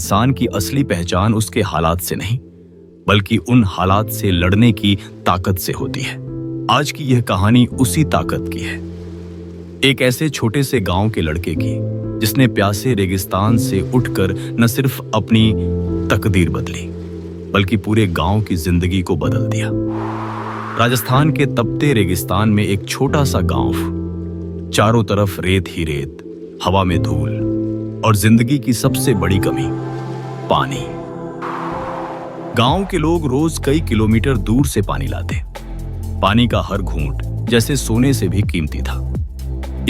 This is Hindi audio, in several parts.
इंसान की असली पहचान उसके हालात से नहीं, बल्कि उन हालात से लड़ने की ताकत से होती है। आज की यह कहानी उसी ताकत की है। एक ऐसे छोटे से गांव के लड़के की जिसने प्यासे रेगिस्तान से उठकर न सिर्फ अपनी तकदीर बदली, बल्कि पूरे गांव की जिंदगी को बदल दिया। राजस्थान के तपते रेगिस्तान में एक छोटा सा गांव, चारों तरफ रेत ही रेत, हवा में धूल और जिंदगी की सबसे बड़ी कमी, पानी। गांव के लोग रोज कई किलोमीटर दूर से पानी लाते। पानी का हर घूंट जैसे सोने से भी कीमती था।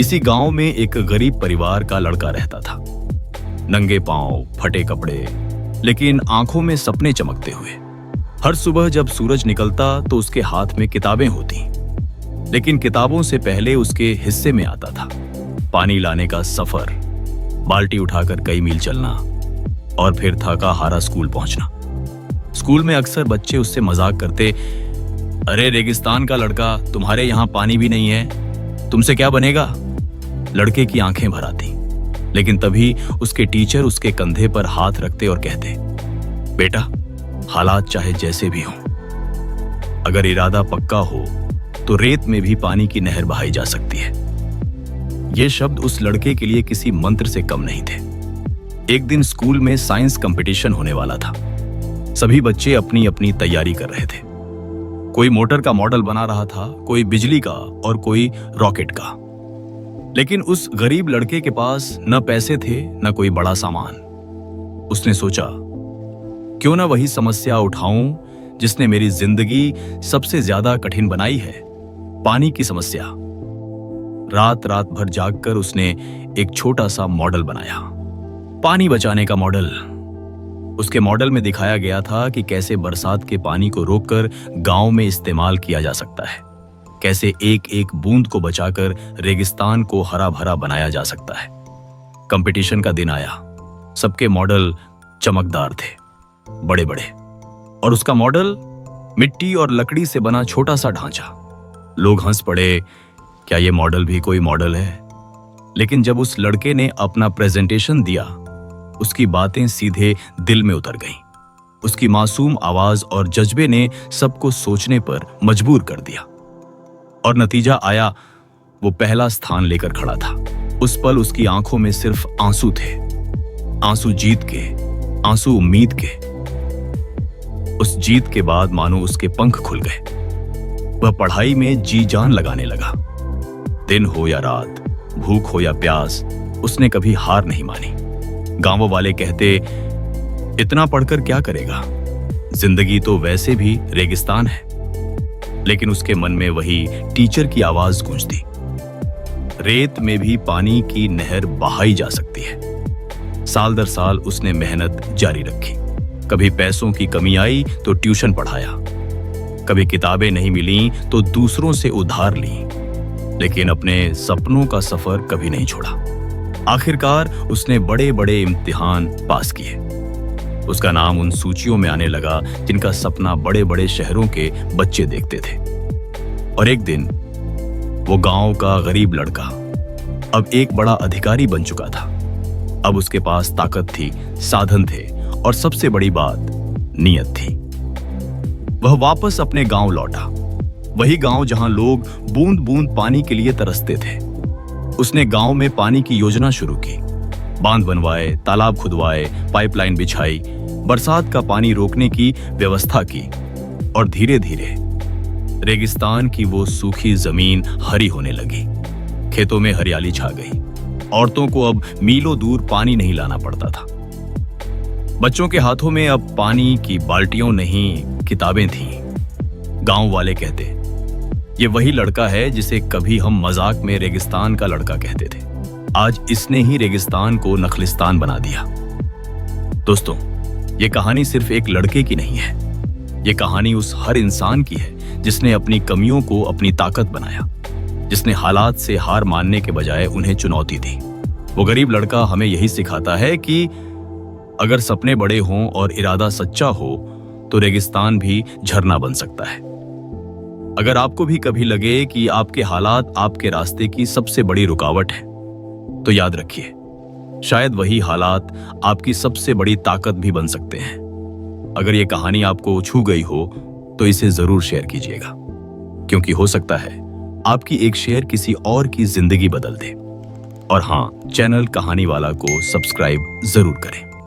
इसी गांव में एक गरीब परिवार का लड़का रहता था। नंगे पांव, फटे कपड़े, लेकिन आंखों में सपने चमकते हुए। हर सुबह जब सूरज निकलता तो उसके हाथ में किताबें होती, लेकिन किताबों से पहले उसके हिस्से में आता था पानी लाने का सफर, बाल्टी उठाकर कई मील चलना और फिर थका हारा स्कूल पहुंचना। स्कूल में अक्सर बच्चे उससे मजाक करते, अरे रेगिस्तान का लड़का, तुम्हारे यहाँ पानी भी नहीं है, तुमसे क्या बनेगा। लड़के की आंखें भर आती, लेकिन तभी उसके टीचर उसके कंधे पर हाथ रखते और कहते, बेटा, हालात चाहे जैसे भी हों, अगर इरादा पक्का हो तो रेत में भी पानी की नहर बहाई जा सकती है। ये शब्द उस लड़के के लिए किसी मंत्र से कम नहीं थे। एक दिन स्कूल में साइंस कंपटीशन होने वाला था। सभी बच्चे अपनी अपनी तैयारी कर रहे थे। कोई मोटर का मॉडल बना रहा था, कोई बिजली का और कोई रॉकेट का। लेकिन उस गरीब लड़के के पास न पैसे थे न कोई बड़ा सामान। उसने सोचा, क्यों ना वही समस्या उठाऊं जिसने मेरी जिंदगी सबसे ज्यादा कठिन बनाई है, पानी की समस्या। रात रात भर जागकर उसने एक छोटा सा मॉडल बनाया, पानी बचाने का मॉडल। उसके मॉडल में दिखाया गया था कि कैसे बरसात के पानी को रोककर गांव में इस्तेमाल किया जा सकता है, कैसे एक एक बूंद को बचाकर रेगिस्तान को हरा भरा बनाया जा सकता है। कंपटीशन का दिन आया। सबके मॉडल चमकदार थे, बड़े बड़े, और उसका मॉडल मिट्टी और लकड़ी से बना छोटा सा ढांचा। लोग हंस पड़े, क्या ये मॉडल भी कोई मॉडल है। लेकिन जब उस लड़के ने अपना प्रेजेंटेशन दिया, उसकी बातें सीधे दिल में उतर गईं। उसकी मासूम आवाज और जज्बे ने सबको सोचने पर मजबूर कर दिया। और नतीजा आया, वो पहला स्थान लेकर खड़ा था। उस पल उसकी आंखों में सिर्फ आंसू थे, आंसू जीत के, आंसू उम्मीद के। उस जीत के बाद मानो उसके पंख खुल गए। वह पढ़ाई में जी जान लगाने लगा। दिन हो या रात, भूख हो या प्यास, उसने कभी हार नहीं मानी। गांव वाले कहते, इतना पढ़कर क्या करेगा, जिंदगी तो वैसे भी रेगिस्तान है। लेकिन उसके मन में वही टीचर की आवाज गूंजती, रेत में भी पानी की नहर बहाई जा सकती है। साल दर साल उसने मेहनत जारी रखी। कभी पैसों की कमी आई तो ट्यूशन पढ़ाया, कभी किताबें नहीं मिली तो दूसरों से उधार ली, लेकिन अपने सपनों का सफर कभी नहीं छोड़ा। आखिरकार उसने बड़े बड़े इम्तिहान पास किए। उसका नाम उन सूचियों में आने लगा जिनका सपना बड़े बड़े शहरों के बच्चे देखते थे। और एक दिन वो गांव का गरीब लड़का अब एक बड़ा अधिकारी बन चुका था। अब उसके पास ताकत थी, साधन थे और सबसे बड़ी बात, नीयत थी। वह वापस अपने गांव लौटा, वही गांव जहां लोग बूंद बूंद पानी के लिए तरसते थे। उसने गांव में पानी की योजना शुरू की, बांध बनवाए, तालाब खुदवाए, पाइपलाइन बिछाई, बरसात का पानी रोकने की व्यवस्था की। और धीरे धीरे रेगिस्तान की वो सूखी जमीन हरी होने लगी। खेतों में हरियाली छा गई। औरतों को अब मीलों दूर पानी नहीं लाना पड़ता था। बच्चों के हाथों में अब पानी की बाल्टियों नहीं, किताबें थीं। गांव वाले कहते, ये वही लड़का है जिसे कभी हम मजाक में रेगिस्तान का लड़का कहते थे। आज इसने ही रेगिस्तान को नखलिस्तान बना दिया। दोस्तों, ये कहानी सिर्फ एक लड़के की नहीं है। ये कहानी उस हर इंसान की है जिसने अपनी कमियों को अपनी ताकत बनाया, जिसने हालात से हार मानने के बजाय उन्हें चुनौती दी। वो गरीब लड़का हमें यही सिखाता है कि अगर सपने बड़े हों और इरादा सच्चा हो तो रेगिस्तान भी झरना बन सकता है। अगर आपको भी कभी लगे कि आपके हालात आपके रास्ते की सबसे बड़ी रुकावट है, तो याद रखिए, शायद वही हालात आपकी सबसे बड़ी ताकत भी बन सकते हैं। अगर ये कहानी आपको छू गई हो तो इसे जरूर शेयर कीजिएगा, क्योंकि हो सकता है आपकी एक शेयर किसी और की जिंदगी बदल दे। और हाँ, चैनल कहानी वाला को सब्सक्राइब जरूर करें।